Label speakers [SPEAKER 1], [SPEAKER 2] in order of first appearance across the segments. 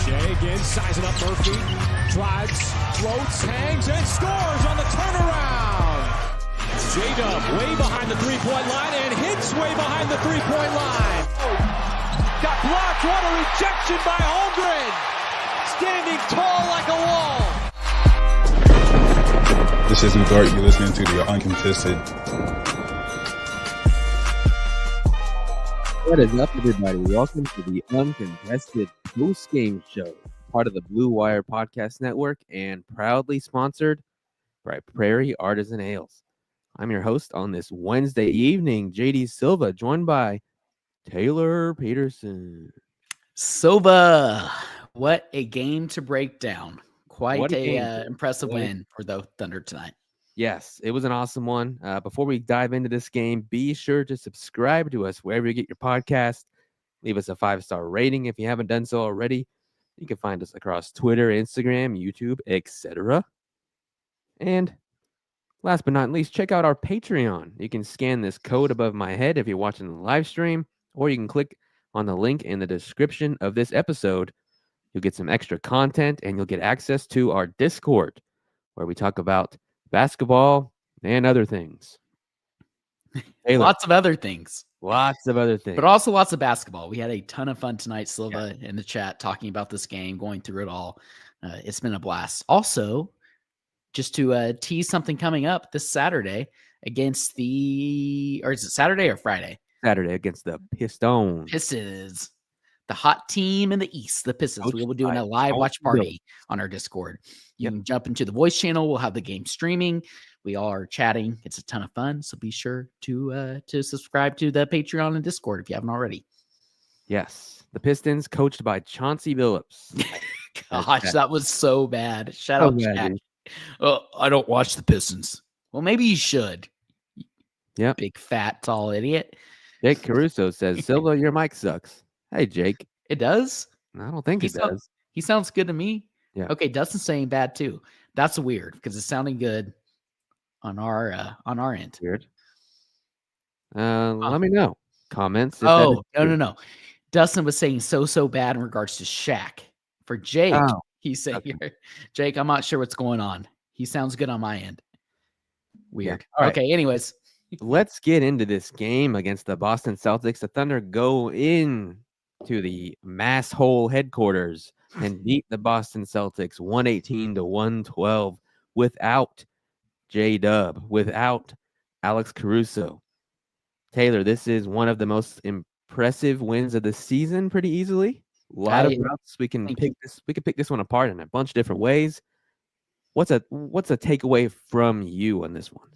[SPEAKER 1] Shai again, sizing up Murphy. Drives, floats, hangs, and scores on the turnaround. J-Dub way behind the three-point line and hits way behind the three-point line. Got blocked. What a rejection by Holmgren. Standing tall like a wall.
[SPEAKER 2] This is Dart. You're listening to the Uncontested.
[SPEAKER 3] What is up, everybody? Welcome to the Uncontested post-game show, part of the Blue Wire Podcast Network and proudly sponsored by Prairie Artisan Ales. I'm your host on this Wednesday evening, JD Silva, joined by Taylor Peterson.
[SPEAKER 4] Silva, what a game to break down. Quite a impressive win for the Thunder tonight.
[SPEAKER 3] Yes, it was an awesome one. Before we dive into this game, be sure to subscribe to us wherever you get your podcast. Leave us a 5-star rating if you haven't done so already. You can find us across Twitter, Instagram, YouTube, etc. And last but not least, check out our Patreon. You can scan this code above my head if you're watching the live stream, or you can click on the link in the description of this episode. You'll get some extra content and you'll get access to our Discord, where we talk about basketball and other things. Taylor.
[SPEAKER 4] Lots of other things.
[SPEAKER 3] Lots of other things.
[SPEAKER 4] But also lots of basketball. We had a ton of fun tonight, Silva, in the chat, talking about this game, going through it all. It's been a blast. Also, just to tease something coming up this Saturday against or is it Saturday or Friday?
[SPEAKER 3] Saturday against the
[SPEAKER 4] Pistons. The hot team in the East, the Pistons. We will be doing a live watch party on our Discord. You can jump into the voice channel. We'll have the game streaming. We all are chatting. It's a ton of fun. So be sure to subscribe to the Patreon and Discord if you haven't already.
[SPEAKER 3] Yes. The Pistons, coached by Chauncey Billups.
[SPEAKER 4] Gosh, that was so bad. Shout out Chad. I don't watch the Pistons. Well, maybe you should.
[SPEAKER 3] Yeah.
[SPEAKER 4] Big, fat, tall idiot.
[SPEAKER 3] Jake Caruso says, Silva, your mic sucks. Hey, Jake.
[SPEAKER 4] It does?
[SPEAKER 3] I don't think it does.
[SPEAKER 4] He sounds good to me.
[SPEAKER 3] Yeah.
[SPEAKER 4] Okay, Dustin's saying bad too. That's weird because it's sounding good on our end.
[SPEAKER 3] Weird. Let me know. Comments.
[SPEAKER 4] No. Dustin was saying so bad in regards to Shaq. For Jake, he's saying, Jake, I'm not sure what's going on. He sounds good on my end. Weird. Yeah. Okay, anyways.
[SPEAKER 3] Let's get into this game against the Boston Celtics. The Thunder go in to the Mass Hole headquarters and beat the Boston Celtics 118-112 without J-Dub, without Alex Caruso. Taylor, this is one of the most impressive wins of the season pretty easily. A lot of routes. We can pick this one apart in a bunch of different ways. What's a takeaway from you on this one?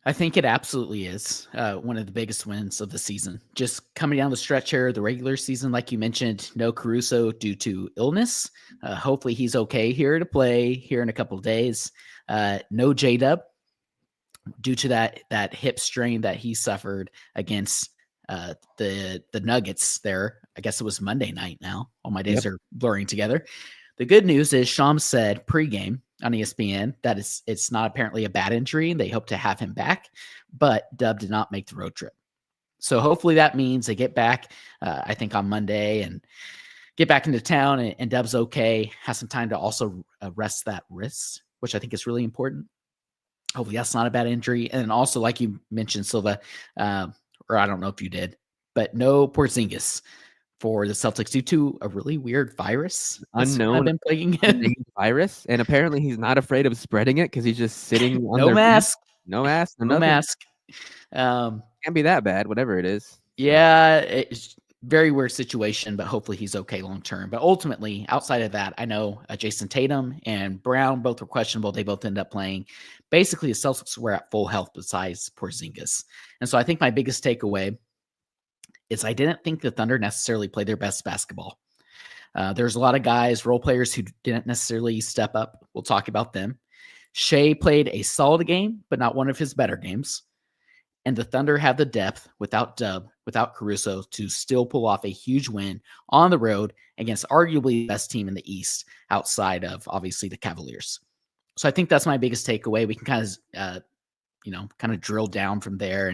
[SPEAKER 4] I think it absolutely is one of the biggest wins of the season. Just coming down the stretch here, the regular season, like you mentioned, no Caruso due to illness. Hopefully he's okay here to play here in a couple of days. No J-Dub due to that hip strain that he suffered against the Nuggets there. I guess it was Monday night now. All my days are blurring together. The good news is Shams said pregame on ESPN that it's not apparently a bad injury and they hope to have him back, but Dub did not make the road trip. So hopefully that means they get back, I think on Monday, and get back into town and Dub's okay, has some time to also rest that wrist, which I think is really important. Hopefully that's not a bad injury. And also, like you mentioned, Silva, or I don't know if you did, but no Porzingis for the Celtics due to a really weird virus.
[SPEAKER 3] Unknown virus. And apparently he's not afraid of spreading it because he's just sitting on
[SPEAKER 4] no mask.
[SPEAKER 3] No mask.
[SPEAKER 4] No mask.
[SPEAKER 3] Can't be that bad, whatever it is.
[SPEAKER 4] Yeah, it's very weird situation, but hopefully he's okay long term. But ultimately, outside of that, I know Jason Tatum and Brown both were questionable. They both ended up playing. Basically, the Celtics were at full health besides Porzingis. And so I think my biggest takeaway is I didn't think the Thunder necessarily played their best basketball. There's a lot of guys, role players, who didn't necessarily step up. We'll talk about them. Shai played a solid game, but not one of his better games. And the Thunder have the depth without Dub, without Caruso, to still pull off a huge win on the road against arguably the best team in the East outside of, obviously, the Cavaliers. So I think that's my biggest takeaway. We can kind of kind of drill down from there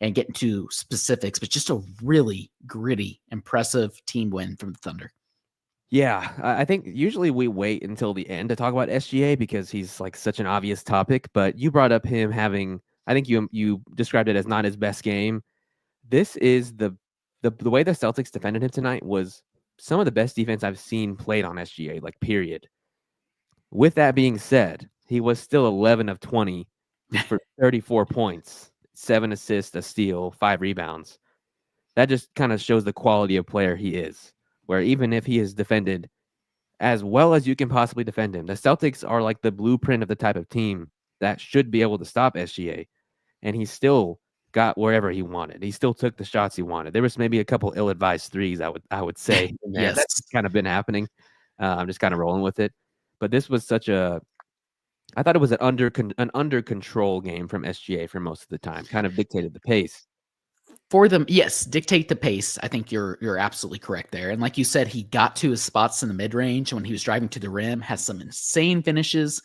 [SPEAKER 4] and get into specifics, but just a really gritty, impressive team win from the Thunder.
[SPEAKER 3] Yeah, I think usually we wait until the end to talk about SGA because he's like such an obvious topic. But you brought up him having, I think you described it as not his best game. This is the way the Celtics defended him tonight was some of the best defense I've seen played on SGA, like period. With that being said, he was still 11 of 20 for 34 points, 7 assists, a steal, 5 rebounds. That just kind of shows the quality of player he is. Where even if he is defended as well as you can possibly defend him, the Celtics are like the blueprint of the type of team that should be able to stop SGA. And he still got wherever he wanted. He still took the shots he wanted. There was maybe a couple ill-advised threes, I would say. In there.
[SPEAKER 4] Yes.
[SPEAKER 3] That's kind of been happening. I'm just kind of rolling with it. But this was I thought it was an under control game from SGA for most of the time. Kind of dictated the pace.
[SPEAKER 4] For them, yes, dictate the pace. I think you're absolutely correct there. And like you said, he got to his spots in the mid range when he was driving to the rim, has some insane finishes.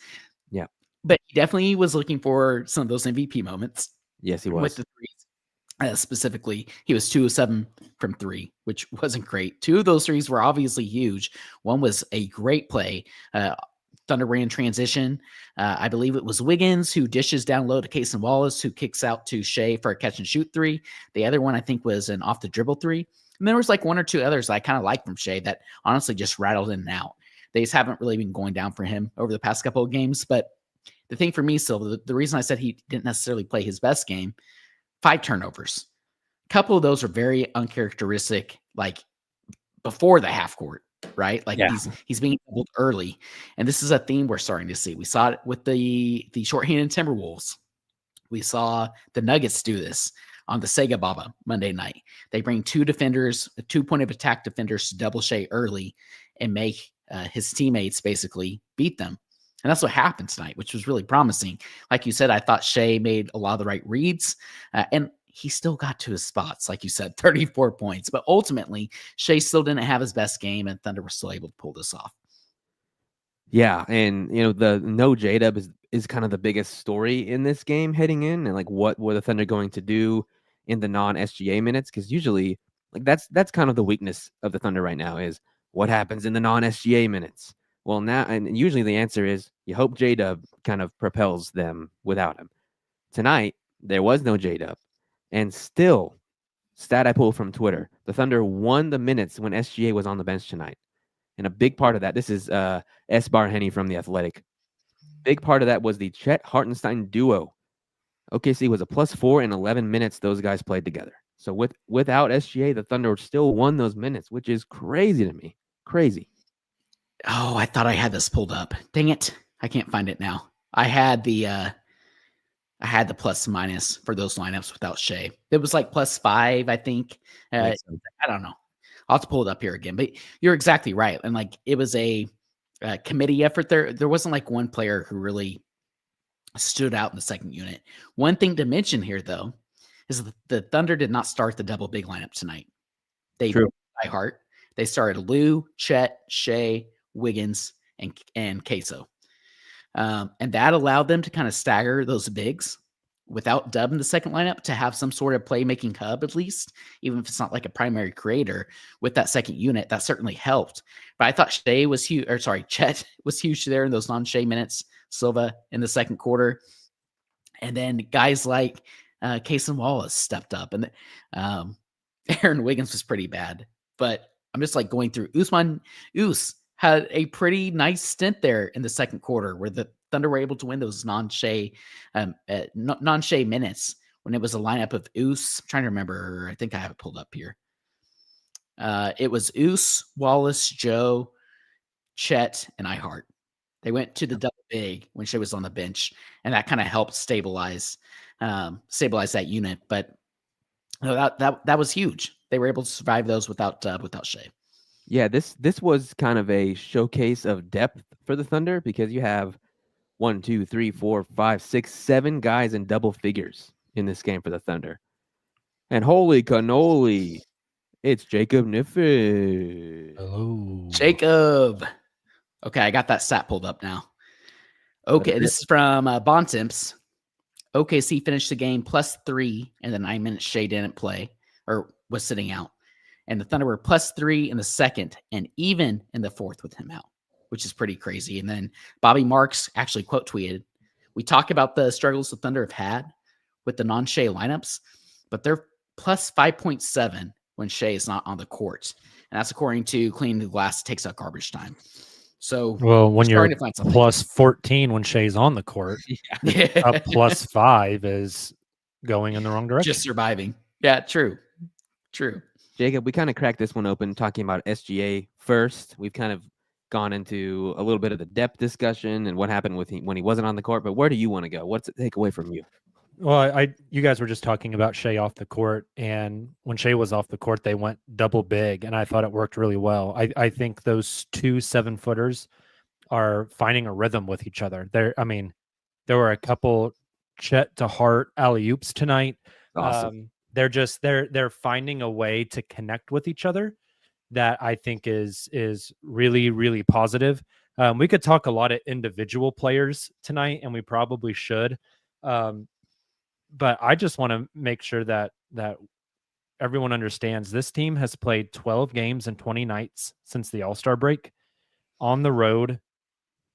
[SPEAKER 3] Yeah,
[SPEAKER 4] but he definitely was looking for some of those MVP moments.
[SPEAKER 3] Yes, he was.
[SPEAKER 4] With the threes. Specifically, he was 2 of 7 from 3, which wasn't great. 2 of those threes were obviously huge. One was a great play. Thunder ran transition. I believe it was Wiggins who dishes down low to Cason Wallace, who kicks out to Shai for a catch and shoot 3. The other one, I think, was an off the dribble 3. And there was like 1 or 2 others I kind of liked from Shai that honestly just rattled in and out. They just haven't really been going down for him over the past couple of games. But the thing for me, Silva, the reason I said he didn't necessarily play his best game, 5 turnovers. A couple of those are very uncharacteristic, like before the half court. Right, like he's being doubled early, and this is a theme we're starting to see. We saw it with the shorthanded Timberwolves. We saw the Nuggets do this on the Sega Baba Monday night. They bring 2 defenders, 2 point of attack defenders, to double Shai early and make his teammates basically beat them. And that's what happened tonight, which was really promising. Like you said, I thought Shai made a lot of the right reads, and he still got to his spots, like you said, 34 points. But ultimately, Shai still didn't have his best game, and Thunder were still able to pull this off.
[SPEAKER 3] Yeah, and the no J-Dub is kind of the biggest story in this game heading in, and like what were the Thunder going to do in the non-SGA minutes? Because usually, like that's kind of the weakness of the Thunder right now is what happens in the non-SGA minutes. Well, now and usually the answer is you hope J-Dub kind of propels them without him. Tonight there was no J-Dub. And still, stat I pulled from Twitter, the Thunder won the minutes when SGA was on the bench tonight. And a big part of that, this is S. Barhenny from The Athletic. Big part of that was the Chet Hartenstein duo. OKC was a +4 in 11 minutes those guys played together. So without SGA, the Thunder still won those minutes, which is crazy to me. Crazy.
[SPEAKER 4] Oh, I thought I had this pulled up. Dang it. I can't find it now. I had the plus minus for those lineups without Shai. It was like +5, I think. I don't know. I'll have to pull it up here again, but you're exactly right. And like it was a committee effort there. There wasn't like one player who really stood out in the second unit. One thing to mention here, though, is the Thunder did not start the double big lineup tonight. They by heart. They started Lou, Chet, Shai, Wiggins, and Queso. And that allowed them to kind of stagger those bigs without Dub in the second lineup to have some sort of playmaking hub, at least, even if it's not like a primary creator with that second unit. That certainly helped. But I thought Chet was huge there in those non-Shai minutes, Silva in the second quarter. And then guys like Cason Wallace stepped up, and Aaron Wiggins was pretty bad. But I'm just like going through Us had a pretty nice stint there in the second quarter where the Thunder were able to win those non-Shai minutes when it was a lineup of Us. I'm trying to remember. I think I have it pulled up here. It was Us, Wallace, Joe, Chet, and Ihart. They went to the double big when Shai was on the bench, and that kind of helped stabilize that unit. But that was huge. They were able to survive those without Shai.
[SPEAKER 3] Yeah, this was kind of a showcase of depth for the Thunder because you have 1, 2, 3, 4, 5, 6, 7 guys in double figures in this game for the Thunder. And holy cannoli, it's Jacob Niffin.
[SPEAKER 2] Hello.
[SPEAKER 4] Jacob. Okay, I got that stat pulled up now. Okay, this is from Bontemps. OKC finished the game +3 in the 9 minutes Shai didn't play or was sitting out. And the Thunder were +3 in the second and even in the fourth with him out, which is pretty crazy. And then Bobby Marks actually quote tweeted, "We talk about the struggles the Thunder have had with the non-Shai lineups, but they're +5.7 when Shai is not on the court." And that's according to Cleaning the Glass Takes Out Garbage Time. So
[SPEAKER 5] Well, when you're
[SPEAKER 4] starting to find something.
[SPEAKER 5] +14 when Shai's on the court,
[SPEAKER 4] Yeah.
[SPEAKER 5] a +5 is going in the wrong direction.
[SPEAKER 4] Just surviving. Yeah, true.
[SPEAKER 3] Jacob, we kind of cracked this one open talking about SGA first. We've kind of gone into a little bit of the depth discussion and what happened when he wasn't on the court. But where do you want to go? What's the takeaway from you?
[SPEAKER 5] Well, you guys were just talking about Shai off the court, and when Shai was off the court, they went double big, and I thought it worked really well. I think those 2 7-footers are finding a rhythm with each other. There were a couple Chet to Hart alley-oops tonight.
[SPEAKER 3] Awesome.
[SPEAKER 5] They're finding a way to connect with each other that I think is really, really positive. We could talk a lot of individual players tonight, and we probably should. But I just want to make sure that everyone understands this team has played 12 games and 20 nights since the All-Star break on the road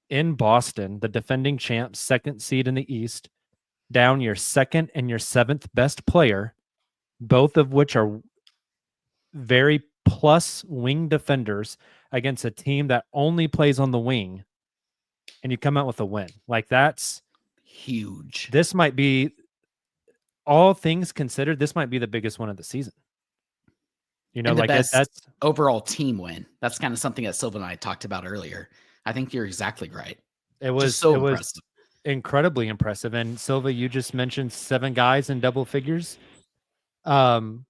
[SPEAKER 5] in Boston, the defending champs, 2nd seed in the East, down your 2nd and your 7th best player, both of which are very plus wing defenders against a team that only plays on the wing, and you come out with a win. Like, that's
[SPEAKER 4] Huge.
[SPEAKER 5] This might be, all things considered, this might be the biggest one of the season. You know,
[SPEAKER 4] And the
[SPEAKER 5] like
[SPEAKER 4] best
[SPEAKER 5] that's
[SPEAKER 4] overall team win. That's kind of something that Silva and I talked about earlier. I think you're exactly right.
[SPEAKER 5] it was
[SPEAKER 4] Just so
[SPEAKER 5] it was
[SPEAKER 4] impressive.
[SPEAKER 5] incredibly impressive. And Silva, you just mentioned 7 guys in double figures. One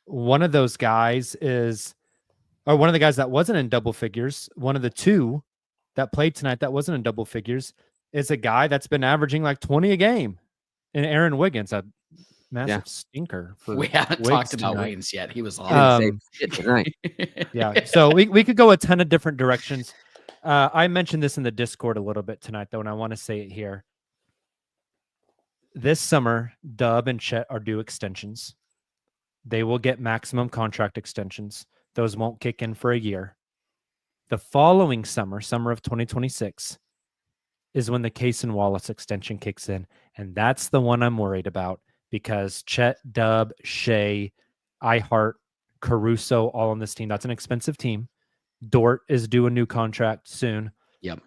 [SPEAKER 5] of those guys one of the guys that wasn't in double figures, one of the 2 that played tonight that wasn't in double figures, is a guy that's been averaging like 20 a game. And Aaron Wiggins, a massive stinker.
[SPEAKER 4] We haven't talked about
[SPEAKER 5] tonight.
[SPEAKER 4] Wiggins yet. He was
[SPEAKER 3] He
[SPEAKER 4] awesome.
[SPEAKER 3] didn't say shit tonight.
[SPEAKER 5] Yeah. So we could go a ton of different directions. I mentioned this in the Discord a little bit tonight, though, and I want to say it here. This summer, Dub and Chet are due extensions. They will get maximum contract extensions. Those won't kick in for a year. The following summer of 2026, is when the Cason Wallace extension kicks in. And that's the one I'm worried about, because Chet, Dub, Shai, Ihart, Caruso, all on this team. That's an expensive team. Dort is due a new contract soon.
[SPEAKER 4] Yep.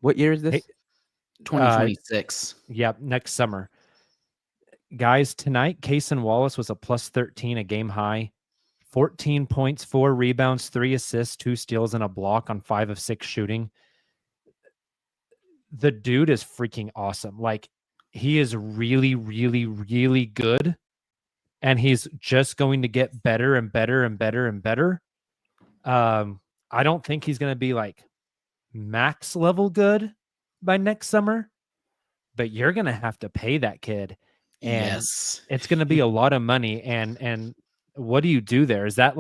[SPEAKER 3] What year is this?
[SPEAKER 4] 2026.
[SPEAKER 5] Yep, next summer. Guys, tonight, Cason Wallace was a +13, a game high. 14 points, 4 rebounds, 3 assists, 2 steals, and a block on 5 of 6 shooting. The dude is freaking awesome. Like, he is really, really, really good. And he's just going to get better and better and better and better. I don't think he's going to be like max level good by next summer, but you're going to have to pay that kid. And
[SPEAKER 4] Yes.
[SPEAKER 5] it's going to be a lot of money. And what do you do there? Is that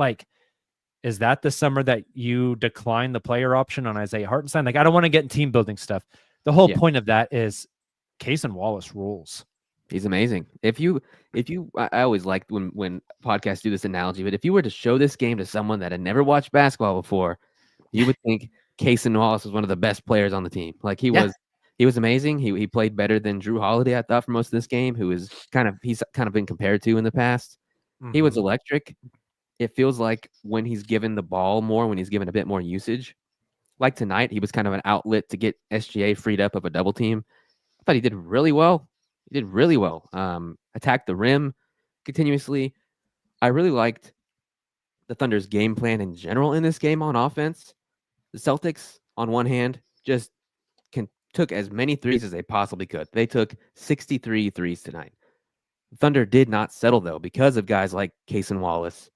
[SPEAKER 5] the summer that you decline the player option on Isaiah Hartenstein? Like, I don't want to get in team building stuff. The whole point of that is Cason Wallace rules.
[SPEAKER 3] He's amazing. I always liked when podcasts do this analogy, but if you were to show this game to someone that had never watched basketball before, you would think Cason Wallace was one of the best players on the team. Like, he was amazing. He played better than Drew Holiday, I thought, for most of this game, he's kind of been compared to in the past. Mm-hmm. He was electric. It feels like when he's given the ball more, when he's given a bit more usage, like tonight, he was kind of an outlet to get SGA freed up of a double team. I thought he did really well. Attacked the rim continuously. I really liked the Thunder's game plan in general in this game on offense. The Celtics, on one hand, just took as many threes as they possibly could. They took 63 threes tonight. The Thunder did not settle, though, because of guys like Cason Wallace.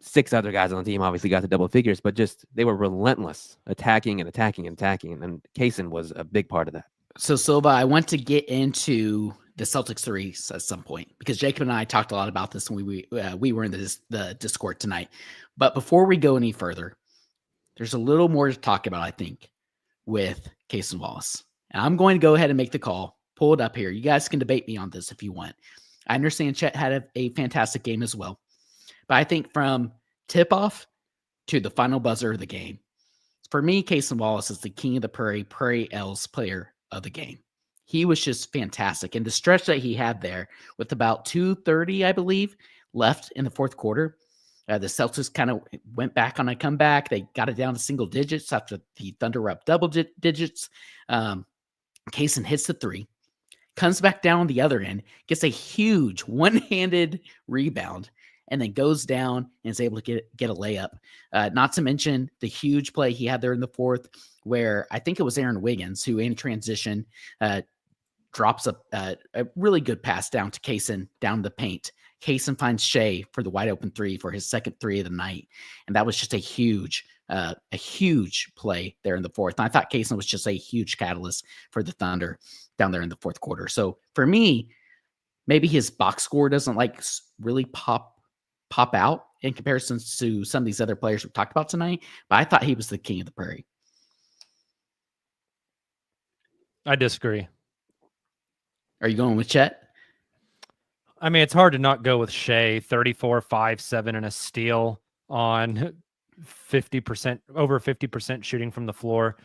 [SPEAKER 3] 6 other guys on the team obviously got to double figures, but just they were relentless, attacking and attacking and attacking. And Cason was a big part of that.
[SPEAKER 4] So, Silva, I want to get into the Celtics threes at some point, because Jacob and I talked a lot about this when we were in the Discord tonight. But before we go any further, there's a little more to talk about, I think, with Cason Wallace. And I'm going to go ahead and make the call. Pull it up here. You guys can debate me on this if you want. I understand Chet had a fantastic game as well. But I think from tip-off to the final buzzer of the game, for me, Cason Wallace is the king of the Prairie L's player of the game. He was just fantastic. And the stretch that he had there with about 2:30, I believe, left in the fourth quarter, the Celtics kind of went back on a comeback. They got it down to single digits after the Thunder were up double digits. Cason hits the three, comes back down the other end, gets a huge one-handed rebound, and then goes down and is able to get a layup. Not to mention the huge play he had there in the fourth, where I think it was Aaron Wiggins who, in transition, drops a really good pass down to Cason down the paint. Cason finds Shai for the wide open three for his second three of the night, and that was just a huge play there in the fourth. And I thought Cason was just a huge catalyst for the Thunder down there in the fourth quarter. So for me, maybe his box score doesn't like really pop out in comparison to some of these other players we've talked about tonight, but I thought he was the king of the Prairie.
[SPEAKER 5] I disagree.
[SPEAKER 4] Are you going with Chet?
[SPEAKER 5] I mean, it's hard to not go with Shai, 34, 5, 7, and a steal on 50%, over 50% shooting from the floor.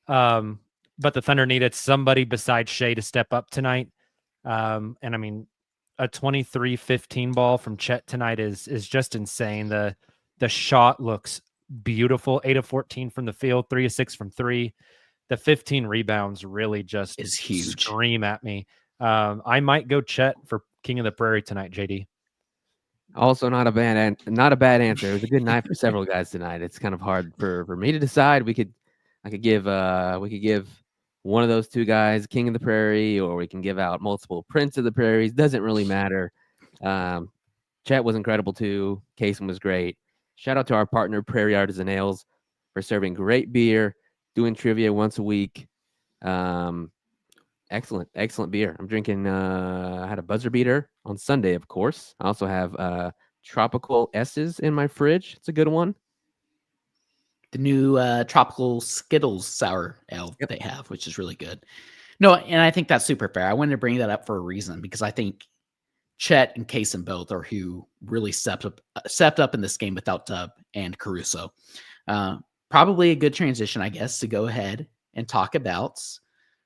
[SPEAKER 5] But the Thunder needed somebody besides Shai to step up tonight. And I mean, a 23-15 ball from Chet tonight is just insane. The shot looks beautiful. 8 of 14 from the field, 3 of 6 from 3. The 15 rebounds really just
[SPEAKER 4] is huge.
[SPEAKER 5] Scream at me. I might go Chet for King of the Prairie tonight, JD.
[SPEAKER 3] Also, not a bad answer. It was a good night for several guys tonight. It's kind of hard for me to decide. We could give one of those two guys King of the Prairie, or we can give out multiple Prince of the Prairies. Doesn't really matter. Chet was incredible too. Cason was great. Shout out to our partner Prairie Artisan Ales for serving great beer, doing trivia once a week. Excellent beer. I'm drinking. I had a buzzer beater on Sunday, of course. I also have Tropical S's in my fridge. It's a good one.
[SPEAKER 4] The new Tropical Skittles sour ale they have, which is really good. No, and I think that's super fair. I wanted to bring that up for a reason, because I think Chet and Cason both are who really stepped up in this game without Dub and Caruso. Probably a good transition, I guess, to go ahead and talk about.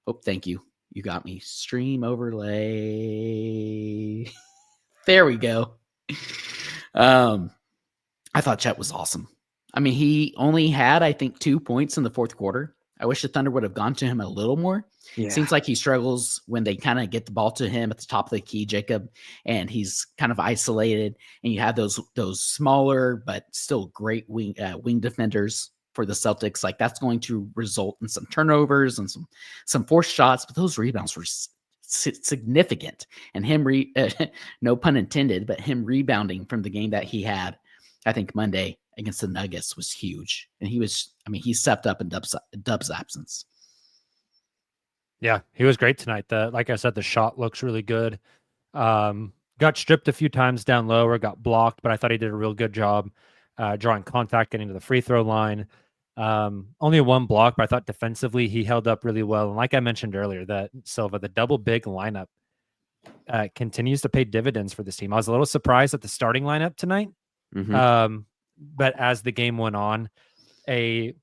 [SPEAKER 4] Oh, thank you. You got me. Stream overlay. There we go. I thought Chet was awesome. I mean, he only had, I think, 2 points in the fourth quarter. I wish the Thunder would have gone to him a little more. Yeah. Seems like he struggles when they kind of get the ball to him at the top of the key, Jacob, and he's kind of isolated. And you have those smaller but still great wing defenders for the Celtics. Like, that's going to result in some turnovers and some forced shots, but those rebounds were significant. And him, no pun intended, but him rebounding from the game that he had, I think Monday against the Nuggets, was huge. And he stepped up in Dub's absence.
[SPEAKER 5] Yeah, he was great tonight. Like I said, the shot looks really good. Got stripped a few times down low or got blocked, but I thought he did a real good job drawing contact, getting to the free throw line. Only one block, but I thought defensively he held up really well. And like I mentioned earlier, that Silva, the double big lineup continues to pay dividends for this team. I was a little surprised at the starting lineup tonight. Mm-hmm. But as the game went on, a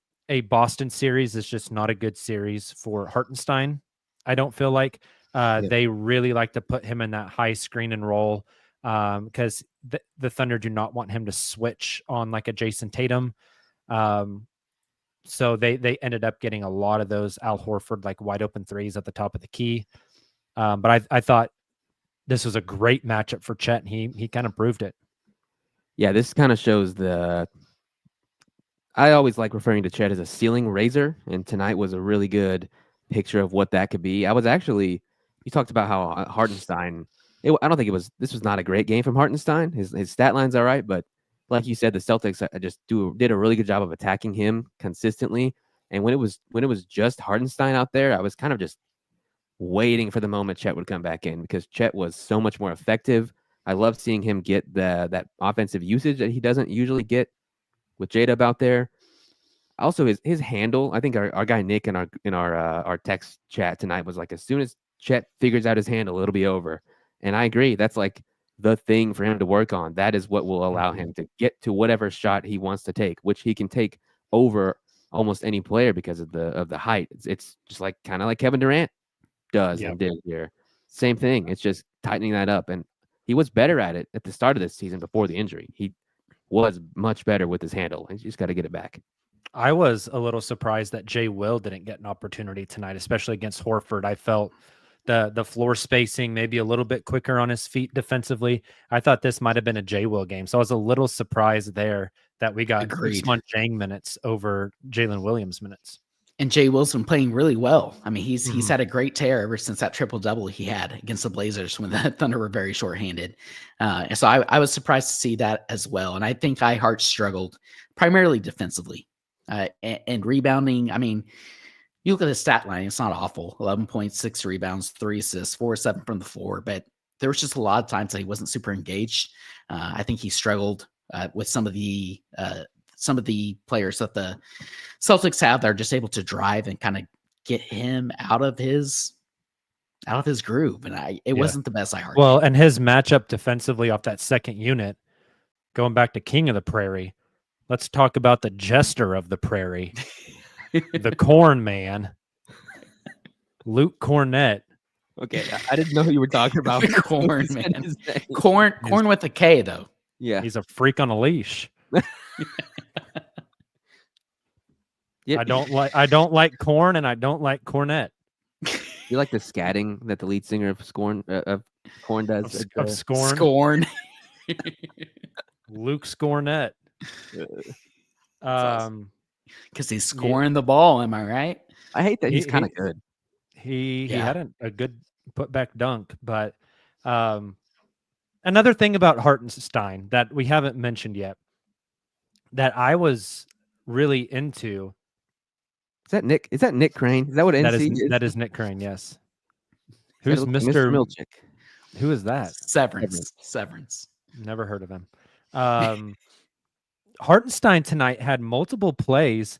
[SPEAKER 5] Boston series is just not a good series for Hartenstein. I don't feel like they really like to put him in that high screen and roll because the Thunder do not want him to switch on like a Jason Tatum. So they ended up getting a lot of those Al Horford like wide open threes at the top of the key. But I thought this was a great matchup for Chet, and he kind of proved it.
[SPEAKER 3] Yeah, this kind of shows I always like referring to Chet as a ceiling raiser, and tonight was a really good picture of what that could be. You talked about how Hartenstein, I don't think this was not a great game from Hartenstein. His stat line's all right, but like you said, the Celtics just did a really good job of attacking him consistently. And when it was just Hartenstein out there, I was kind of just waiting for the moment Chet would come back in, because Chet was so much more effective. I love seeing him get that offensive usage that he doesn't usually get with J-Dub out there. Also, his handle, I think our guy Nick in our text chat tonight was like, as soon as Chet figures out his handle, it'll be over. And I agree. That's like the thing for him to work on. That is what will allow him to get to whatever shot he wants to take, which he can take over almost any player because of the height. It's just like kind of like Kevin Durant does and did here. Same thing. It's just tightening that up. And he was better at it at the start of this season before the injury. He was much better with his handle. And you just got to get it back.
[SPEAKER 5] I was a little surprised that Jay Will didn't get an opportunity tonight, especially against Horford. I felt the floor spacing maybe a little bit quicker on his feet defensively. I thought this might have been a Jay Will game. So I was a little surprised there that we got Usman Jang minutes over Jalen Williams minutes.
[SPEAKER 4] And Jay Wilson playing really well. I mean, he's had a great tear ever since that triple-double he had against the Blazers when the Thunder were very shorthanded. And so I was surprised to see that as well. And I think Hart struggled primarily defensively and rebounding. I mean, you look at the stat line, it's not awful. 11.6 rebounds, 3 assists, 4 or 7 from the floor. But there was just a lot of times that he wasn't super engaged. I think he struggled with some of the players that the Celtics have that are just able to drive and kind of get him out of his groove. And it wasn't the best Hart.
[SPEAKER 5] Well, and his matchup defensively off that second unit, going back to King of the Prairie, let's talk about the jester of the prairie, the corn man, Luke Cornett.
[SPEAKER 3] Okay, I didn't know who you were talking about.
[SPEAKER 4] Corn, man. Corn with a K, though.
[SPEAKER 3] Yeah.
[SPEAKER 5] He's a freak on a leash.
[SPEAKER 3] Yep.
[SPEAKER 5] I don't like corn, and I don't like cornet.
[SPEAKER 3] You like the scatting that the lead singer of Corn does?
[SPEAKER 5] Of Scorn.
[SPEAKER 4] Scorn.
[SPEAKER 5] Luke Scornett.
[SPEAKER 4] Because he's scoring the ball, am I right?
[SPEAKER 3] I hate that he's kind of good.
[SPEAKER 5] He had a good putback dunk, but another thing about Hartenstein that we haven't mentioned yet that I was really into.
[SPEAKER 3] Is that Nick? Is that Nick Crane? Is that what NC is?
[SPEAKER 5] That is Nick Crane, yes. Who's Mr.
[SPEAKER 3] Milchick?
[SPEAKER 5] Who is that?
[SPEAKER 4] Severance.
[SPEAKER 5] Never heard of him. Hartenstein tonight had multiple plays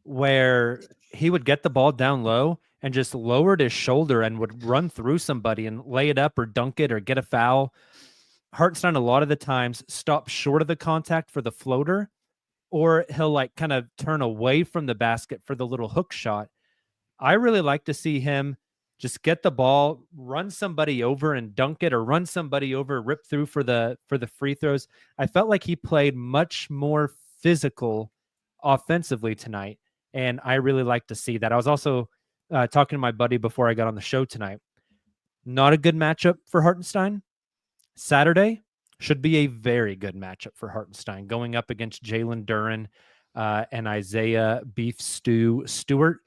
[SPEAKER 5] where he would get the ball down low and just lowered his shoulder and would run through somebody and lay it up or dunk it or get a foul. Hartenstein a lot of the times stops short of the contact for the floater, or he'll like kind of turn away from the basket for the little hook shot. I really like to see him just get the ball, run somebody over and dunk it, or run somebody over, rip through for the free throws. I felt like he played much more physical offensively tonight, and I really like to see that. I was also talking to my buddy before I got on the show tonight. Not a good matchup for Hartenstein. Saturday should be a very good matchup for Hartenstein, going up against Jalen Duren and Isaiah Beef Stew Stewart,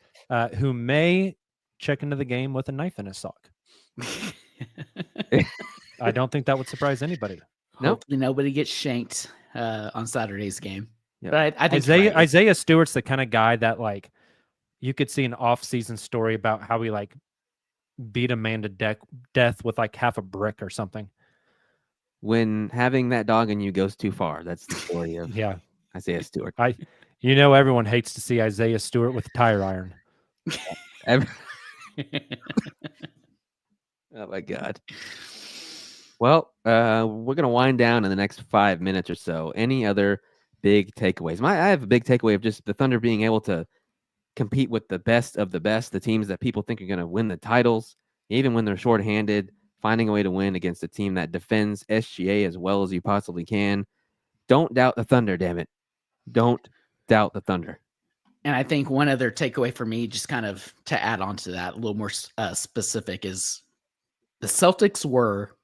[SPEAKER 5] who may check into the game with a knife in his sock. I don't think that would surprise anybody.
[SPEAKER 4] Hopefully nobody gets shanked on Saturday's game.
[SPEAKER 3] Yep.
[SPEAKER 4] But I think
[SPEAKER 5] Isaiah Stewart's the kind of guy that like you could see an off-season story about how he like beat a man to death with like half a brick or something.
[SPEAKER 3] When having that dog in you goes too far, that's the story of Isaiah Stewart.
[SPEAKER 5] Everyone hates to see Isaiah Stewart with a tire iron.
[SPEAKER 3] Oh my God. Well, we're gonna wind down in the next 5 minutes or so. Any other big takeaways? I have a big takeaway of just the Thunder being able to compete with the best of the best, the teams that people think are going to win the titles, even when they're shorthanded, finding a way to win against a team that defends SGA as well as you possibly can. Don't doubt the Thunder, damn it. Don't doubt the Thunder.
[SPEAKER 4] And I think one other takeaway for me, just kind of to add on to that, a little more specific, is the Celtics were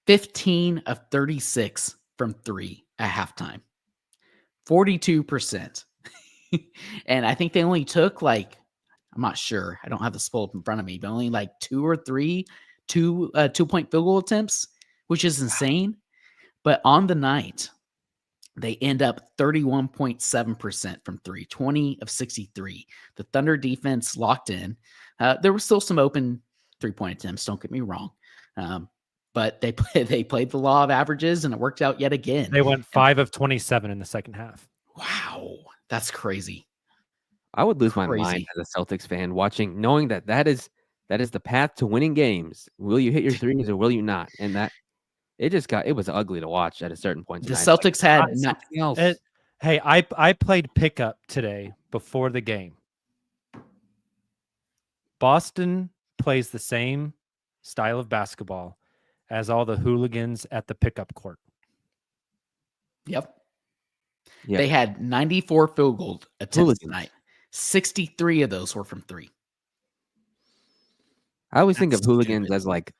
[SPEAKER 4] 15 of 36 from 3 at halftime. 42%. And I think they only took I'm not sure. I don't have the spell up in front of me, but only like 2 or 3 2-point field goal attempts, which is insane. But on the night, they end up 31.7% from 3, 20 of 63. The Thunder defense locked in. There were still some open 3-point attempts, don't get me wrong. But they played the law of averages, and it worked out yet again.
[SPEAKER 5] They went 5 of 27 in the second half.
[SPEAKER 4] Wow, that's crazy.
[SPEAKER 3] I would lose my mind as a Celtics fan knowing that is the path to winning games. Will you hit your threes or will you not? And it was ugly to watch at a certain point
[SPEAKER 4] The
[SPEAKER 3] tonight.
[SPEAKER 4] Celtics had
[SPEAKER 3] Something else.
[SPEAKER 5] Hey, I played pickup today before the game. Boston plays the same style of basketball as all the hooligans at the pickup court.
[SPEAKER 4] Yep.
[SPEAKER 3] Yep.
[SPEAKER 4] They had 94 field goal attempts
[SPEAKER 3] Hooligans.
[SPEAKER 4] tonight. 63 of those were from 3.
[SPEAKER 3] I always think of
[SPEAKER 4] That's
[SPEAKER 3] hooligans
[SPEAKER 4] stupid.
[SPEAKER 3] as like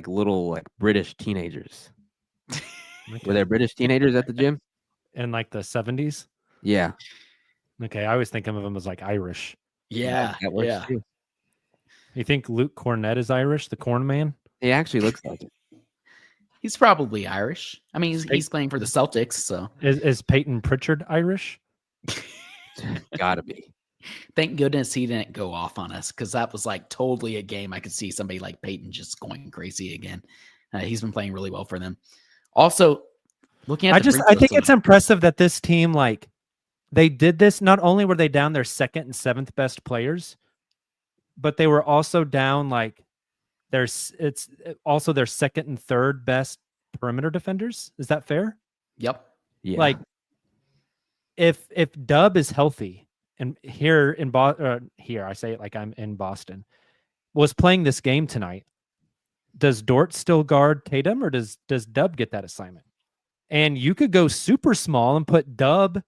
[SPEAKER 3] little like British teenagers.
[SPEAKER 5] Okay.
[SPEAKER 3] Were there British teenagers at the gym?
[SPEAKER 5] In like the 70s?
[SPEAKER 3] Yeah.
[SPEAKER 5] Okay, I always think of them as like Irish.
[SPEAKER 4] Yeah.
[SPEAKER 3] That works
[SPEAKER 4] Yeah.
[SPEAKER 3] too.
[SPEAKER 5] You think Luke Cornett is Irish, the corn man?
[SPEAKER 3] He actually looks like it.
[SPEAKER 4] He's probably Irish. I mean, he's playing for the Celtics, so
[SPEAKER 5] Is Peyton Pritchard Irish?
[SPEAKER 3] Gotta be.
[SPEAKER 4] thank goodness he didn't go off on us, because that was like totally a game I could see somebody like Peyton just going crazy again. He's been playing really well for them. Also, looking at
[SPEAKER 5] I think it's impressive that this team, like, they did this. Not only were they down their second and seventh best players, but they were also down like it's also their second and third best perimeter defenders. Is that fair?
[SPEAKER 4] Yep.
[SPEAKER 3] Yeah.
[SPEAKER 5] Like, if Dub is healthy, and here I say it like I'm in Boston, was playing this game tonight, does Dort still guard Tatum, or does Dub get that assignment? And you could go super small and put Dub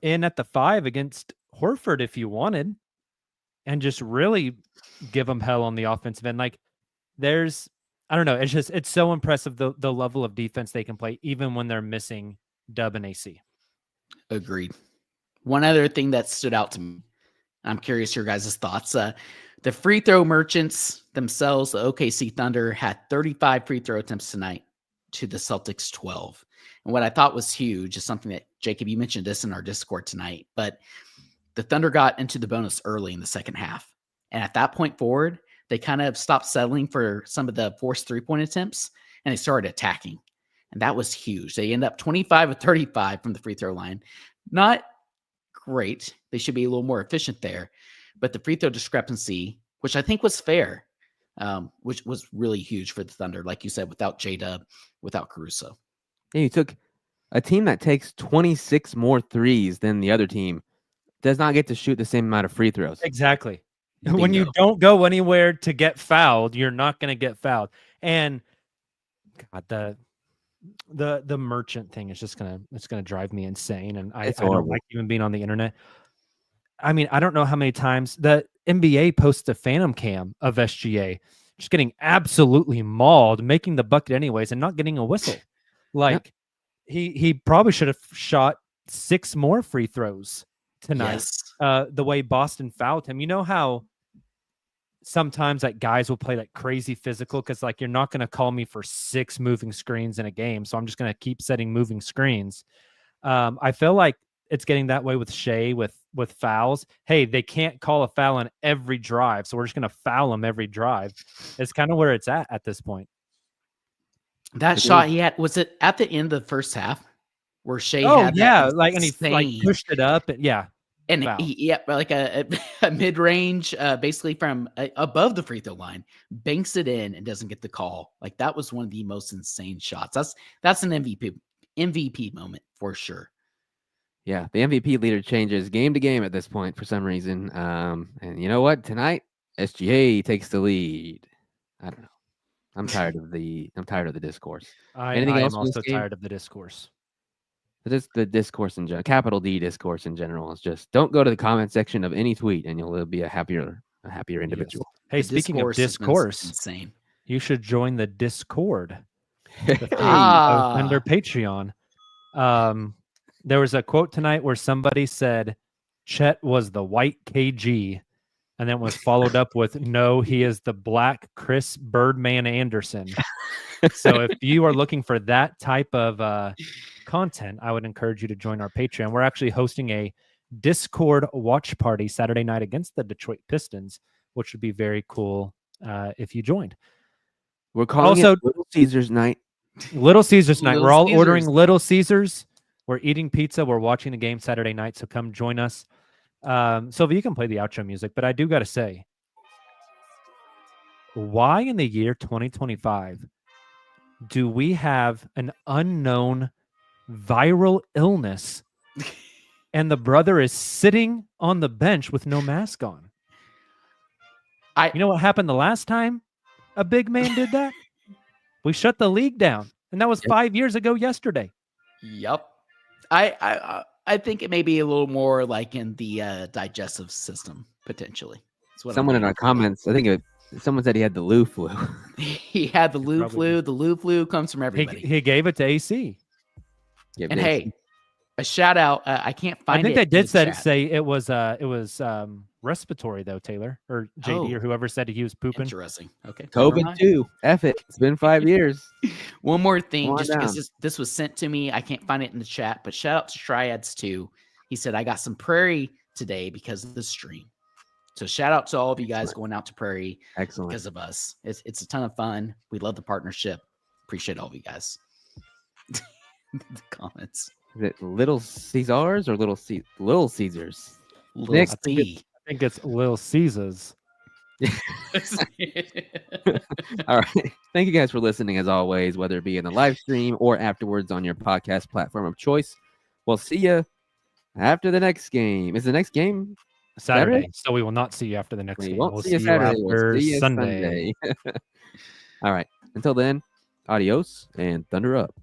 [SPEAKER 5] in at the 5 against Horford if you wanted, and just really give them hell on the offensive end. Like, I don't know. It's so impressive the level of defense they can play, even when they're missing Dub and AC.
[SPEAKER 4] Agreed. One other thing that stood out to me, I'm curious your guys' thoughts. The free throw merchants themselves, the OKC Thunder, had 35 free throw attempts tonight to the Celtics 12. And what I thought was huge is something that, Jacob, you mentioned this in our Discord tonight, but the Thunder got into the bonus early in the second half. And at that point forward, they kind of stopped settling for some of the forced three-point attempts, and they started attacking. And that was huge. They end up 25 of 35 from the free throw line. Not great. They should be a little more efficient there. But the free throw discrepancy, which I think was fair, which was really huge for the Thunder, like you said, without J-Dub, without Caruso.
[SPEAKER 3] Yeah, you took a team that takes 26 more threes than the other team does not get to shoot the same amount of free throws.
[SPEAKER 5] Exactly.
[SPEAKER 4] Bingo.
[SPEAKER 5] When you don't go anywhere to get fouled, you're not going to get fouled. And God, the merchant thing is just it's gonna drive me insane. And I don't like even being on the internet. I mean, I don't know how many times the NBA posts a phantom cam of SGA just getting absolutely mauled, making the bucket anyways, and not getting a whistle. Like, he probably should have shot 6 more free throws tonight.
[SPEAKER 4] Yes.
[SPEAKER 5] The way Boston fouled him. You know how sometimes like guys will play like crazy physical because like you're not going to call me for 6 moving screens in a game, so I'm just going to keep setting moving screens. I feel like it's getting that way with Shai with fouls. Hey, they can't call a foul on every drive, so we're just going to foul them every drive. It's kind of where it's at this point.
[SPEAKER 4] That shot he had, was it at the end of the first half where Shai had
[SPEAKER 5] yeah,
[SPEAKER 4] that
[SPEAKER 5] like, and he like pushed it up, and
[SPEAKER 4] and like a mid-range, basically from above the free throw line, banks it in and doesn't get the call. Like, that was one of the most insane shots. That's an MVP moment for sure.
[SPEAKER 3] Yeah, the MVP leader changes game to game at this point for some reason. And you know what? Tonight, SGA takes the lead. I don't know. I'm tired of the discourse. Anything else?
[SPEAKER 5] I'm also tired of the discourse.
[SPEAKER 3] The discourse in general, capital D discourse in general, is just don't go to the comment section of any tweet and you'll be a happier individual.
[SPEAKER 5] Yes. Hey, speaking of discourse,
[SPEAKER 4] insane.
[SPEAKER 5] You should join the Discord under Patreon. There was a quote tonight where somebody said Chet was the white KG, and then was followed up with, no, he is the black Chris Birdman Anderson. So if you are looking for that type of content, I would encourage you to join our Patreon. We're actually hosting a Discord watch party Saturday night against the Detroit Pistons, which would be very cool if you joined.
[SPEAKER 3] We're calling it Little Caesars night.
[SPEAKER 5] Little Caesars night. We're all ordering
[SPEAKER 4] Caesars.
[SPEAKER 5] Little Caesars. We're eating pizza. We're watching the game Saturday night, so come join us. Sylvia, you can play the outro music, but I do got to say, why in the year 2025 do we have an unknown viral illness and the brother is sitting on the bench with no mask on? You know what happened the last time a big man did that? We shut the league down, and that was 5 years ago yesterday.
[SPEAKER 4] Yep. I think it may be a little more like in the digestive system potentially.
[SPEAKER 3] Someone in our comments, I think someone said he had the Lou flu.
[SPEAKER 4] He had the Lou flu. The Lou flu comes from everybody.
[SPEAKER 5] He gave it to AC.
[SPEAKER 4] And hey, a shout out. I can't find it.
[SPEAKER 5] I think they did say it was respiratory though, Taylor or JD or whoever said he was pooping.
[SPEAKER 4] Interesting. Okay.
[SPEAKER 3] COVID too. F it. It's been 5 years.
[SPEAKER 4] One more thing, just because this was sent to me, I can't find it in the chat. But shout out to Triads too. He said I got some Prairie today because of the stream. So shout out to all of you guys going out to Prairie.
[SPEAKER 3] Excellent.
[SPEAKER 4] Because of us. It's a ton of fun. We love the partnership. Appreciate all of you guys. The comments.
[SPEAKER 3] Is it Little Caesars or Little Caesars?
[SPEAKER 4] Little C.
[SPEAKER 5] I think it's Little Caesars.
[SPEAKER 3] All right. Thank you guys for listening as always, whether it be in the live stream or afterwards on your podcast platform of choice. We'll see you after the next game. Is the next game
[SPEAKER 5] Saturday? So we will not see you after the next game.
[SPEAKER 3] We'll see you Saturday. We'll see you
[SPEAKER 5] Sunday.
[SPEAKER 3] All right. Until then, adios and thunder up.